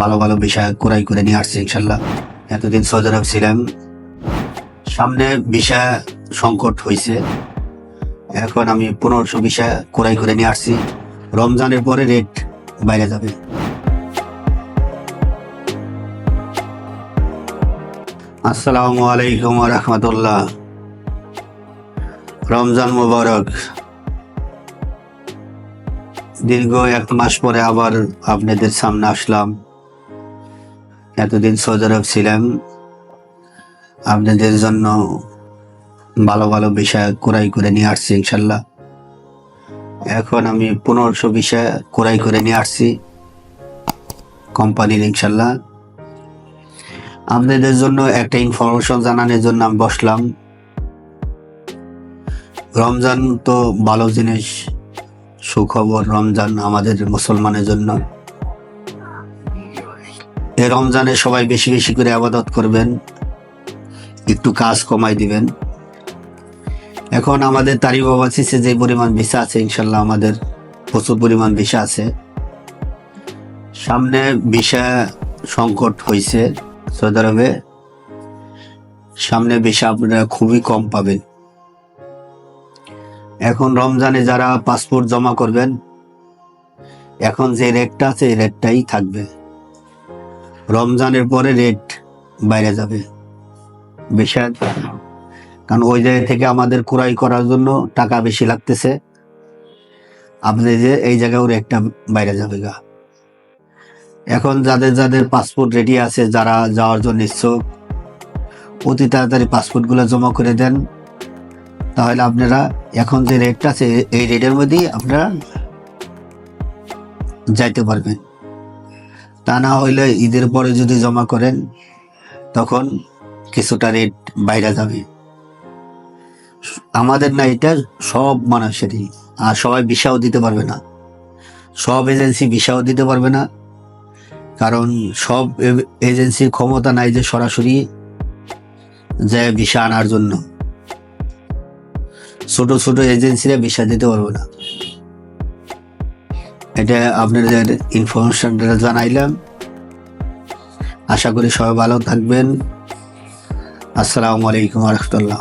ভালো ভালো ভিসা ক্রয় করে নিয়ে আসছি ইনশাল্লাহ। এতদিন সৌদি আরব ছিলাম, সামনে ভিসা সংকট হয়েছে, এখন আমি 1500 ভিসা ক্রয় করে নিয়ে আসছি। রমজানের পরে রেট বাইরে যাবে। আসসালামু আলাইকুম ওয়া রাহমাতুল্লাহ। রমজান মুবারক। দীর্ঘ 1 মাস পরে আবার আপনাদের সামনে আসলাম। এতদিন সৌদি আরব ছিলাম, আপনাদের জন্য ভালো ভালো ভিসা ক্রয় করে নিয়ে আসছি ইনশাল্লাহ। এখন আমি 1500 ভিসা ক্রয় করে নিয়ে আসছি কোম্পানির ইনশাল্লাহ। আপনাদের জন্য একটা ইনফরমেশন জানানোর জন্য আমি বসলাম। রমজান তো ভালো জিনিস, সুখবর। রমজান আমাদের মুসলমানের জন্য। এই রমজানে সবাই বেশি বেশি করে ইবাদত করবেন, একটু কাজ কমাই দিবেন। এখন আমাদের তারিফ ওভারসিসে যে পরিমাণ ভিসা আছে ইনশাল্লাহ আমাদের প্রচুর পরিমাণ ভিসা আছে। সামনে ভিসা সংকট হয়েছে সৌদি আরবে, সামনে ভিসা আপনারা খুবই কম পাবেন। এখন রমজানে যারা পাসপোর্ট জমা করবেন, এখন যে রেটটা আছে এই রেটটাই থাকবে। রমজানের পরে রেট বাইরে যাবে ভিসা, কারণ ওই জায়গা থেকে আমাদের ক্রয় করার জন্য টাকা বেশি লাগতেছে। আপনাদের যে এই জায়গায় রেটটা বাইরে যাবে গা। এখন যাদের যাদের পাসপোর্ট রেডি আছে, যারা যাওয়ার জন্য ইচ্ছুক, অতি তাড়াতাড়ি পাসপোর্টগুলো জমা করে দেন, তাহলে আপনারা এখন যে রেটটা আছে এই রেটের মধ্যেই আপনারা যাইতে পারবেন। তা না হইলে ঈদের পরে যদি জমা করেন তখন কিছুটা রেট বাইরে যাবে। আমাদের না, এটা সব মানুষেরই। আর সবাই ভিসাও দিতে পারবে না, সব এজেন্সি ভিসাও দিতে পারবে না, কারণ সব এজেন্সির ক্ষমতা নাই যে সরাসরি যে ভিসা আনার জন্য। ছোট ছোট এজেন্সিরা ভিসা দিতে পারবে না। এটা আপনাদের ইনফরমেশনটা জানাইলাম। আশা করি সবাই ভালো থাকবেন। আসসালামু আলাইকুম ওয়া রাহমাতুল্লাহ।